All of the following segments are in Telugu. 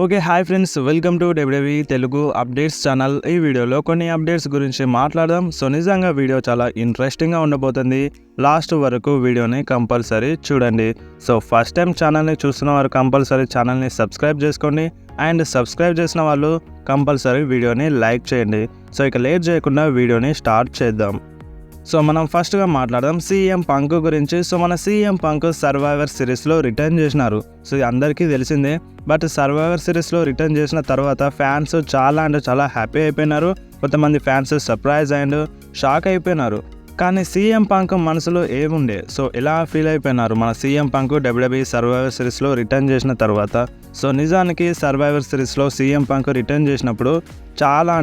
Okay. Hi friends, welcome to WWE Telugu updates channel. ఈ వీడియోలో కొన్ని అప్డేట్స్ గురించి మాట్లాడదాం. సో నిజంగా వీడియో చాలా ఇంట్రెస్టింగ్గా ఉండబోతుంది. లాస్ట్ వరకు వీడియోని కంపల్సరీ చూడండి. సో ఫస్ట్ టైం ఛానల్ని చూస్తున్న వారు కంపల్సరీ ఛానల్ని సబ్స్క్రైబ్ చేసుకోండి. అండ్ సబ్స్క్రైబ్ చేసిన వాళ్ళు కంపల్సరీ వీడియోని లైక్ చేయండి. సో ఇక లేట్ చేయకుండా వీడియోని స్టార్ట్ చేద్దాం. సో మనం ఫస్ట్గా మాట్లాడదాం సీఎం పంక్ గురించి. సో మన సీఎం పంక్ సర్వైవర్ సిరీస్లో రిటర్న్ చేసినారు. సో ఇది అందరికీ తెలిసిందే. బట్ సర్వైవర్ సిరీస్లో రిటర్న్ చేసిన తర్వాత ఫ్యాన్స్ చాలా హ్యాపీ అయిపోయినారు. కొంతమంది ఫ్యాన్స్ సర్ప్రైజ్ అండ్ షాక్ అయిపోయినారు. కానీ సీఎం పంక్ మనసులో ఏముండే, సో ఎలా ఫీల్ అయిపోయినారు మన సీఎం పంక్ డబ్ల్యూడబ్ల్యూఈ సర్వైవర్ సిరీస్లో రిటర్న్ చేసిన తర్వాత. సో నిజానికి సర్వైవర్ సిరీస్లో సీఎం పంక్ రిటర్న్ చేసినప్పుడు చాలా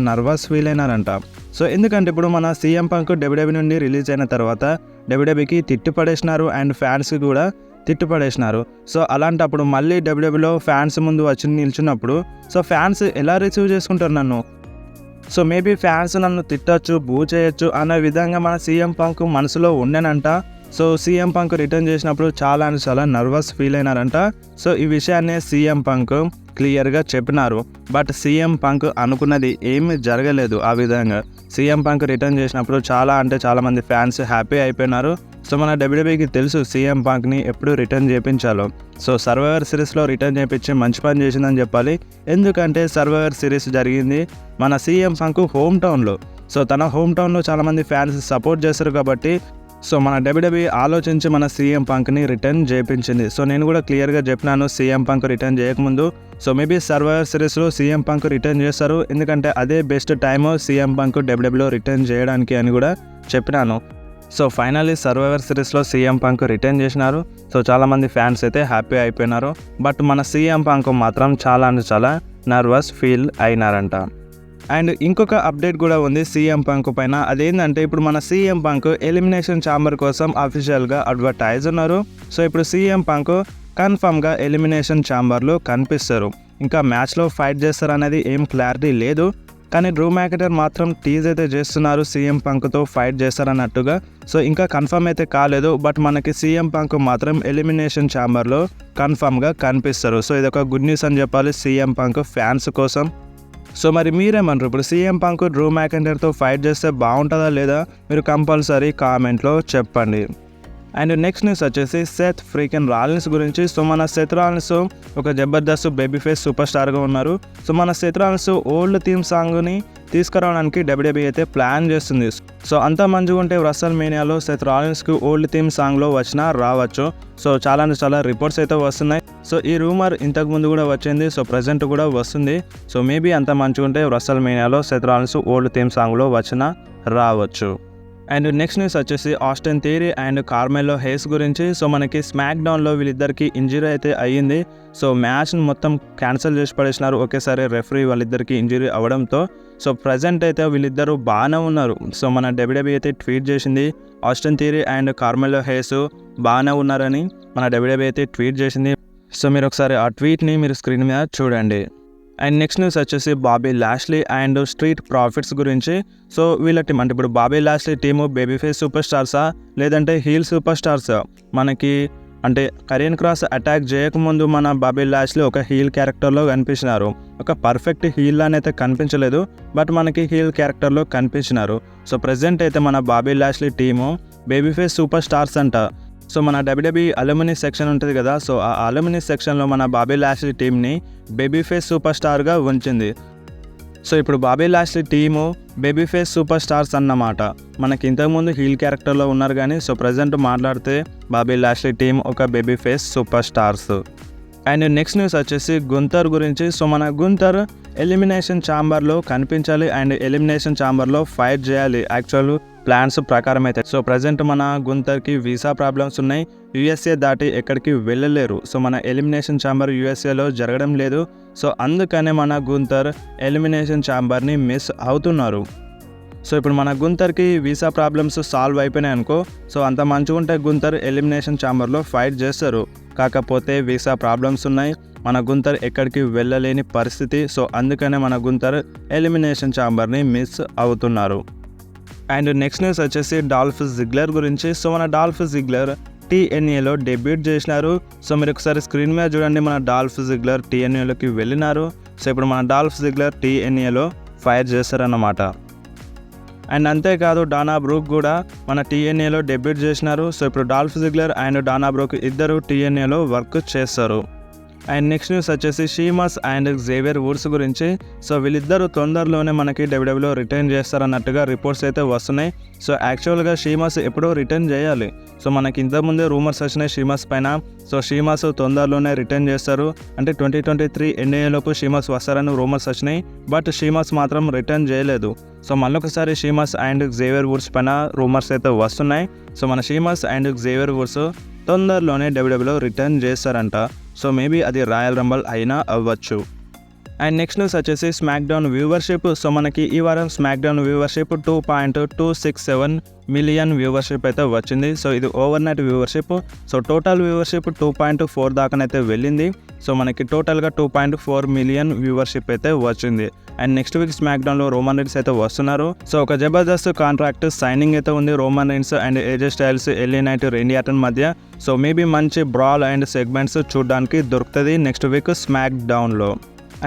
నర్వస్ ఫీల్ అయినారంట. సో ఎందుకంటే ఇప్పుడు మన సీఎం పంక్ డబ్ల్యూడబ్ల్యూఈ నుండి రిలీజ్ అయిన తర్వాత డబ్ల్యూడబ్ల్యూఈకి తిట్టుపడేసినారు అండ్ ఫ్యాన్స్కి కూడా తిట్టుపడేసినారు. సో అలాంటప్పుడు మళ్ళీ డబ్ల్యూడబ్ల్యూఈలో ఫ్యాన్స్ ముందు వచ్చి నిల్చున్నప్పుడు సో ఫ్యాన్స్ ఎలా రిసీవ్ చేసుకుంటారు నన్ను? సో మేబీ ఫ్యాన్స్ నన్ను తిట్టచ్చు, బూ చేయొచ్చు అన్న విధంగా మన సీఎం పంక్ మనసులో ఉండేనంట. సో సీఎం పంక్ రిటర్న్ చేసినప్పుడు చాలా నర్వస్ ఫీల్ అయినారంట. సో ఈ విషయాన్ని సీఎం పంక్ క్లియర్గా చెప్పినారు. బట్ సీఎం పంక్ అనుకున్నది ఏమీ జరగలేదు. ఆ విధంగా సీఎం పంక్ రిటర్న్ చేసినప్పుడు చాలా మంది ఫ్యాన్స్ హ్యాపీ అయిపోయినారు. సో మన డబ్ల్యూడబ్ల్యూఈకి తెలుసు సీఎం పంక్ని ఎప్పుడు రిటర్న్ చేయించాలో. సో సర్వైవర్ సిరీస్లో రిటర్న్ చేయించి మంచి పని చేసిందని చెప్పాలి. ఎందుకంటే సర్వైవర్ సిరీస్ జరిగింది మన సీఎం పంక్ హోమ్ టౌన్లో. సో తన హోమ్ టౌన్లో చాలామంది ఫ్యాన్స్ సపోర్ట్ చేస్తారు కాబట్టి సో మన డబ్ల్యూడబ్ల్యూఈ ఆలోచించి మన సీఎం పంక్ని రిటర్న్ చేయించింది. సో నేను కూడా క్లియర్గా చెప్పినాను సీఎం పంక్ రిటర్న్ చేయకముందు. సో మేబీ సర్వైవర్ సిరీస్లో సీఎం పంక్ రిటర్న్ చేస్తారు, ఎందుకంటే అదే బెస్ట్ టైము సీఎం పంక్ డబ్ల్యూడబ్ల్యూఈలో రిటర్న్ చేయడానికి అని కూడా చెప్పినాను. సో ఫైనల్లీ సర్వైవర్ సిరీస్లో సీఎం పంక్ రిటర్న్ చేసినారు. సో చాలామంది ఫ్యాన్స్ అయితే హ్యాపీ అయిపోయినారు. బట్ మన సీఎం పంక్ మాత్రం చాలా నర్వస్ ఫీల్ అయినారంట. అండ్ ఇంకొక అప్డేట్ కూడా ఉంది సీఎం పంక్ పైన. అదేంటంటే ఇప్పుడు మన సీఎం పంక్ ఎలిమినేషన్ ఛాంబర్ కోసం అఫీషియల్గా అడ్వర్టైజ్ ఉన్నారు. సో ఇప్పుడు సీఎం పంక్ కన్ఫర్మ్గా ఎలిమినేషన్ ఛాంబర్లో కనిపిస్తారు. ఇంకా మ్యాచ్లో ఫైట్ చేస్తారు అనేది ఏం క్లారిటీ లేదు. కానీ డ్రూ మ్యాకింటైర్ మాత్రం టీజ్ అయితే చేస్తున్నారు సీఎం పంక్తో ఫైట్ చేస్తారన్నట్టుగా. సో ఇంకా కన్ఫర్మ్ అయితే కాలేదు. బట్ మనకి సీఎం పంక్ మాత్రం ఎలిమినేషన్ ఛాంబర్లో కన్ఫర్మ్గా కనిపిస్తారు. సో ఇదొక గుడ్ న్యూస్ అని చెప్పాలి సీఎం పంక్ ఫ్యాన్స్ కోసం. సో మరి మీరేమంటారు? ఇప్పుడు సీఎం పంక్ డ్రూ మ్యాకింటైర్తో ఫైట్ చేస్తే బాగుంటుందా లేదా? మీరు కంపల్సరీ కామెంట్లో చెప్పండి. అండ్ నెక్స్ట్ న్యూస్ వచ్చేసి సెత్ ఫ్రీకెన్ రాలిన్స్ గురించి. సో మన సెత్ రాలిన్స్ ఒక జబర్దస్త్ బేబీ ఫేస్ సూపర్ స్టార్గా ఉన్నారు. సో మన సెత్ రాలిన్స్ ఓల్డ్ థీమ్ సాంగ్ని తీసుకురావడానికి డబ్ల్యూడబ్ల్యూఈ అయితే ప్లాన్ చేస్తుంది. సో అంతా మంచిగా ఉంటే రసల్ మేనియాలో సెత్ రాలిన్స్కి ఓల్డ్ థీమ్ సాంగ్లో వచ్చినా రావచ్చు. సో చాలా రిపోర్ట్స్ అయితే వస్తున్నాయి. సో ఈ రూమర్ ఇంతకుముందు కూడా వచ్చింది. సో ప్రజెంట్ కూడా వస్తుంది. సో మేబీ అంత మంచిగా ఉంటే రసల్ మేనియాలో సెత్ రాలిన్స్ ఓల్డ్ థీమ్ సాంగ్లో వచ్చినా రావచ్చు. అండ్ నెక్స్ట్ న్యూస్ వచ్చేసి Austin Theory and Carmelo Hayes గురించి. సో మనకి స్మాక్ డౌన్లో వీళ్ళిద్దరికి ఇంజరీ అయితే అయ్యింది. సో మ్యాచ్ని మొత్తం క్యాన్సిల్ చేసి పడేసినారు ఒకేసారి రెఫరీ వాళ్ళిద్దరికి ఇంజరీ అవ్వడంతో. సో ప్రజెంట్ అయితే వీళ్ళిద్దరూ బాగానే ఉన్నారు. సో మన డబ్ల్యూడబ్ల్యూఈ అయితే ట్వీట్ చేసింది ఆస్టిన్ థియరీ అండ్ కార్మెలో హేస్ బాగానే ఉన్నారని మన డబ్ల్యూడబ్ల్యూఈ అయితే ట్వీట్ చేసింది. సో మీరు ఒకసారి ఆ ట్వీట్ని మీరు స్క్రీన్ మీద చూడండి. అండ్ నెక్స్ట్ న్యూస్ వచ్చేసి Bobby Lashley and Street Profits గురించి. సో వీళ్ళ టీం అంటే ఇప్పుడు Bobby Lashley team baby face super స్టార్సా లేదంటే హీల్ సూపర్ స్టార్సా? మనకి అంటే కరియన్ క్రాస్ అటాక్ చేయకముందు మన బాబీ లాష్లీ ఒక హీల్ క్యారెక్టర్లో కనిపించినారు. ఒక పర్ఫెక్ట్ హీల్ అని అయితే కనిపించలేదు, బట్ మనకి హీల్ క్యారెక్టర్లో కనిపించినారు. సో ప్రజెంట్ అయితే మన Bobby Lashley team baby face super stars అంట. సో మన డబ్ల్యూడబ్ల్యూఈ అలుమినీ సెక్షన్ ఉంటుంది కదా, సో ఆ అలుమినీ సెక్షన్లో మన బాబీ లాష్లీ టీంని బేబీ ఫేస్ సూపర్ స్టార్గా ఉంచింది. సో ఇప్పుడు Bobby Lashley team baby face super stars అన్నమాట. మనకి ఇంతకుముందు హీల్ క్యారెక్టర్లో ఉన్నారు కానీ సో ప్రజెంట్ మాట్లాడితే బాబీ లాష్లీ టీం ఒక baby face super stars. And next news వచ్చేసి గుంతర్ గురించి. సో మన గుంతర్ ఎలిమినేషన్ ఛాంబర్లో కనిపించాలి అండ్ ఎలిమినేషన్ ఛాంబర్లో ఫైట్ చేయాలి యాక్చువల్ ప్లాన్స్ ప్రకారం అయితే. సో ప్రజెంట్ మన గుంతర్కి వీసా ప్రాబ్లమ్స్ ఉన్నాయి. యూఎస్ఏ దాటి ఎక్కడికి వెళ్ళలేరు. సో మన ఎలిమినేషన్ ఛాంబర్ యూఎస్ఏలో జరగడం లేదు. సో అందుకనే మన గుంతర్ ఎలిమినేషన్ ఛాంబర్ని మిస్ అవుతున్నారు. సో ఇప్పుడు మన గుంతర్కి వీసా ప్రాబ్లమ్స్ సాల్వ్ అయిపోయినాయి అనుకో, సో అంత మంచిగా ఉంటే గుంతర్ ఎలిమినేషన్ ఛాంబర్లో ఫైట్ చేస్తారు. కాకపోతే వీసా ప్రాబ్లమ్స్ ఉన్నాయి, మన గుంతర్ ఎక్కడికి వెళ్ళలేని పరిస్థితి. సో అందుకనే మన గుంతర్ ఎలిమినేషన్ ఛాంబర్ని మిస్ అవుతున్నారు. అండ్ నెక్స్ట్ న్యూస్ వచ్చేసి డాల్ఫ్ జిగ్లర్ గురించి. సో మన డాల్ఫ్ జిగ్లర్ TNAలో డెబ్యూట్ చేసినారు. సో మీరు ఒకసారి స్క్రీన్ మీద చూడండి, మన డాల్ఫ్ జిగ్లర్ TNAలోకి వెళ్ళినారు. సో ఇప్పుడు మన డాల్ఫ్ జిగ్లర్ TNAలో ఫైర్ చేస్తారన్నమాట. అండ్ అంతేకాదు డానా బ్రూక్ కూడా మన TNAలో డెబ్యూట్ చేసినారు. సో ఇప్పుడు Dolph Ziggler and Dana Brooke ఇద్దరు TNAలో వర్క్ చేస్తారు. అండ్ నెక్స్ట్ న్యూస్ వచ్చేసి షీమాస్ అండ్ జేవియర్ వుడ్స్ గురించి. సో వీళ్ళిద్దరూ తొందరలోనే మనకి డబ్ల్యూడబ్ల్యూలో రిటర్న్ చేస్తారన్నట్టుగా రిపోర్ట్స్ అయితే వస్తున్నాయి. సో యాక్చువల్గా షీమాస్ ఎప్పుడో రిటర్న్ చేయాలి. సో మనకి ఇంతకుముందే రూమర్స్ వచ్చినాయి షీమాస్ పైన. సో షీమాస్ తొందరలోనే రిటర్న్ చేస్తారు, అంటే 2023 NAలోపు షీమాస్ వస్తారని రూమర్స్ వచ్చినాయి. బట్ షీమాస్ మాత్రం రిటర్న్ చేయలేదు. సో మళ్ళొకసారి షీమాస్ అండ్ జేవియర్ వుడ్స్ పైన రూమర్స్ అయితే వస్తున్నాయి. సో మన షీమాస్ అండ్ జేవియర్ వుడ్స్ తొందరలోనే డబ్ల్యూడబ్ల్యూలో రిటర్న్ చేస్తారంట. సో మేబీ అది రాయల్ రంబల్ అయినా అవ్వచ్చు. అండ్ నెక్స్ట్ న్యూస్ వచ్చేసి స్మాక్ డౌన్ వ్యూవర్షిప్. సో మనకి ఈ వారం smack down viewership 2.267 million viewership అయితే వచ్చింది. సో ఇది over night viewership. So total viewership 2.4 దాకానైతే వెళ్ళింది. సో మనకి టోటల్గా 2.4 మిలియన్ వ్యూవర్షిప్ అయితే వచ్చింది. అండ్ నెక్స్ట్ వీక్ స్మాక్ డౌన్లో రోమన్ రీన్స్ అయితే వస్తున్నారు. సో ఒక జబర్దస్త్ కాంట్రాక్ట్ సైనింగ్ అయితే ఉంది Roman Reigns and AJ Styles, LA Knight, Randy Orton మధ్య. సో మేబీ మంచి బ్రాల్ అండ్ సెగ్మెంట్స్ చూడడానికి దొరుకుతుంది నెక్స్ట్ వీక్ స్మాక్ డౌన్లో.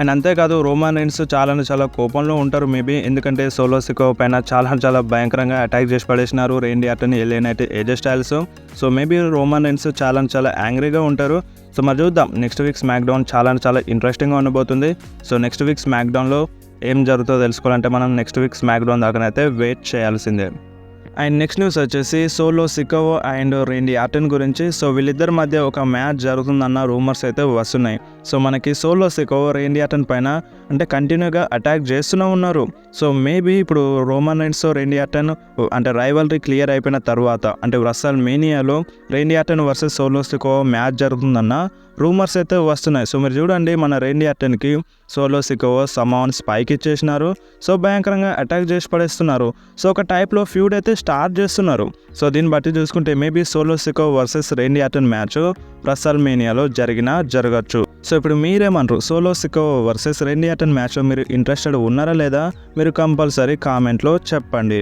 అండ్ అంతేకాదు రోమన్ రీన్స్ చాలా కోపంలో ఉంటారు మేబీ, ఎందుకంటే సోలో సికో పైన చాలా భయంకరంగా అటాక్ చేసి పడేసినారు Randy Orton, LA Knight, AJ Styles. So maybe Roman Reigns చాలా యాంగ్రీగా ఉంటారు. సో మరి చూద్దాం, నెక్స్ట్ వీక్ స్మాక్ డౌన్ చాలా ఇంట్రెస్టింగ్గా ఉండబోతుంది. సో నెక్స్ట్ వీక్ స్మాక్ డౌన్లో ఏం జరుగుతుందో తెలుసుకోవాలంటే మనం నెక్స్ట్ వీక్ స్మాక్ డౌన్ దాకానైతే వెయిట్ చేయాల్సిందే. అండ్ నెక్స్ట్ న్యూస్ వచ్చేసి Solo Sikoa and Randy Orton గురించి. సో వీళ్ళిద్దరి మధ్య ఒక మ్యాచ్ జరుగుతుందన్న రూమర్స్ అయితే వస్తున్నాయి. సో మనకి సోలో సికోవో రేండీ ఆర్టన్ పైన అంటే కంటిన్యూగా అటాక్ చేస్తూనే ఉన్నారు. సో మేబీ ఇప్పుడు రోమన్ రీన్స్, రేండీ ఆర్టన్ అంటే రైవల్రీ క్లియర్ అయిపోయిన తర్వాత అంటే రసల్ మేనియాలో Randy Orton versus Solo Sikoa match జరుగుతుందన్న రూమర్స్ అయితే వస్తున్నాయి. సో మీరు చూడండి, మన రేండీ ఆర్టన్కి సోలో సికోవో సమాన్ స్పైక్ ఇచ్చేసినారు. సో భయంకరంగా అటాక్ చేసి పడేస్తున్నారు. సో ఒక టైప్లో ఫ్యూడ్ అయితే స్టార్ట్ చేస్తున్నారు. సో దీన్ని బట్టి చూసుకుంటే maybe Solo Sikoa versus Randy Orton match wrestle మేనియాలో జరగచ్చు. సో ఇప్పుడు మీరేమన్నారు, Solo Sikoa versus Randy Orton మ్యాచ్లో మీరు ఇంట్రెస్టెడ్ ఉన్నారా లేదా? మీరు కంపల్సరీ కామెంట్లో చెప్పండి.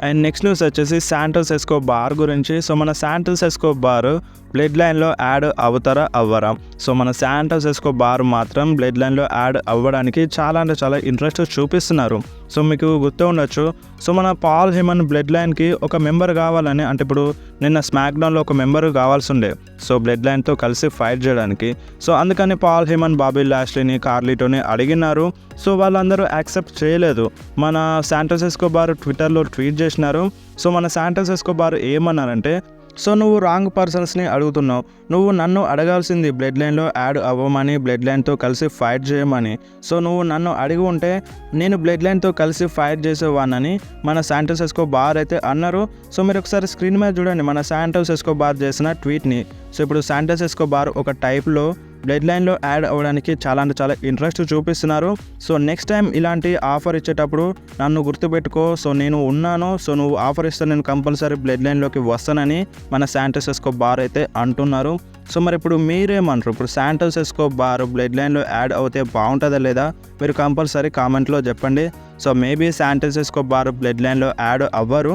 అండ్ నెక్స్ట్ న్యూస్ వచ్చేసి శాంటోస్ ఎస్కోబార్ గురించి. సో మన శాంటోస్ ఎస్కోబార్ బ్లడ్ లైన్లో యాడ్ అవుతారా అవ్వరా? సో మన శాంటోస్ ఎస్కోబార్ మాత్రం బ్లడ్ లైన్లో యాడ్ అవ్వడానికి చాలా ఇంట్రెస్ట్ చూపిస్తున్నారు. సో మీకు గుర్తు ఉండొచ్చు, సో మన పాల్ హేమన్ బ్లడ్ లైన్కి ఒక మెంబర్ కావాలని, అంటే ఇప్పుడు నిన్న స్మాక్ డౌన్లో ఒక మెంబర్ కావాల్సి ఉండే సో బ్లడ్ లైన్తో కలిసి ఫైట్ చేయడానికి. సో అందుకని పాల్ హేమన్, బాబీ లాష్లీని, కార్లీటోని అడిగినారు. సో వాళ్ళందరూ యాక్సెప్ట్ చేయలేదు. మన శాంటోస్ ఎస్కోబార్ ట్విట్టర్లో ట్వీట్ చేసినారు. సో మన శాంటోస్ ఎస్కోబార్ ఏమన్నారంటే, సో నువ్వు రాంగ్ పర్సన్స్ని అడుగుతున్నావు, నువ్వు నన్ను అడగాల్సింది బ్లడ్ లైన్లో యాడ్ అవ్వమని, బ్లడ్ లైన్తో కలిసి ఫైట్ చేయమని. సో నువ్వు నన్ను అడిగి ఉంటే నేను బ్లడ్ లైన్తో కలిసి ఫైట్ చేసేవాడినని మన శాంటోస్ ఎస్కోబార్ అయితే అన్నారు. సో మీరు ఒకసారి స్క్రీన్ మీద చూడండి మన శాంటోస్ ఎస్కోబార్ చేసిన ట్వీట్ని. సో ఇప్పుడు శాంటోస్ ఎస్కోబార్ ఒక టైప్లో బ్లడ్ లైన్లో యాడ్ అవ్వడానికి చాలా ఇంట్రెస్ట్ చూపిస్తున్నారు. సో నెక్స్ట్ టైం ఇలాంటి ఆఫర్ ఇచ్చేటప్పుడు నన్ను గుర్తుపెట్టుకో, సో నేను ఉన్నాను, సో నువ్వు ఆఫర్ ఇస్తే నేను కంపల్సరీ బ్లడ్ లైన్లోకి వస్తానని మన శాంటోస్ ఎస్కోబార్ అయితే అంటున్నారు. సో మరి ఇప్పుడు మీరేమంటారు? ఇప్పుడు శాంటోస్ ఎస్కోబార్ బ్లడ్ లైన్లో యాడ్ అవుతే బాగుంటుందా లేదా? మీరు కంపల్సరీ కామెంట్లో చెప్పండి. So maybe Santos Escobar blood లైన్లో యాడ్ అవ్వరు.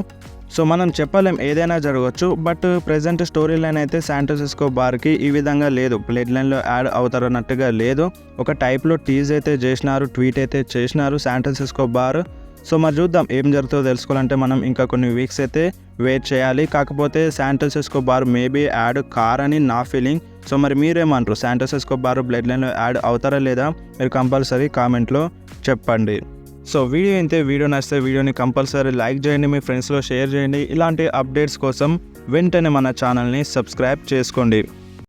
సో మనం చెప్పలేం, ఏదైనా జరగవచ్చు. బట్ ప్రెజెంట్ స్టోరీ లైన్ అయితే శాంటోస్ ఎస్కోబార్కి ఈ విధంగా లేదు, బ్లడ్ లైన్లో యాడ్ అవుతారన్నట్టుగా లేదు. ఒక టైప్లో టీజ్ అయితే చేసినారు, ట్వీట్ అయితే చేసినారు శాంటోస్ ఎస్కోబార్. సో మరి చూద్దాం, ఏం జరుగుతుందో తెలుసుకోవాలంటే మనం ఇంకా కొన్ని వీక్స్ అయితే వెయిట్ చేయాలి. కాకపోతే శాంటోస్ ఎస్కోబార్ మేబీ యాడ్ కారని నా ఫీలింగ్. సో మరి మీరేమంటారు, శాంటోస్ ఎస్కోబార్ బ్లడ్ లైన్లో యాడ్ అవుతారా లేదా? మీరు కంపల్సరీ కామెంట్లో చెప్పండి. సో వీడియో అయితే వీడియో నచ్చితే వీడియోని కంపల్సరీ లైక్ చేయండి, మీ ఫ్రెండ్స్లో షేర్ చేయండి. ఇలాంటి అప్డేట్స్ కోసం వెంటనే మన ఛానల్ని సబ్స్క్రైబ్ చేసుకోండి.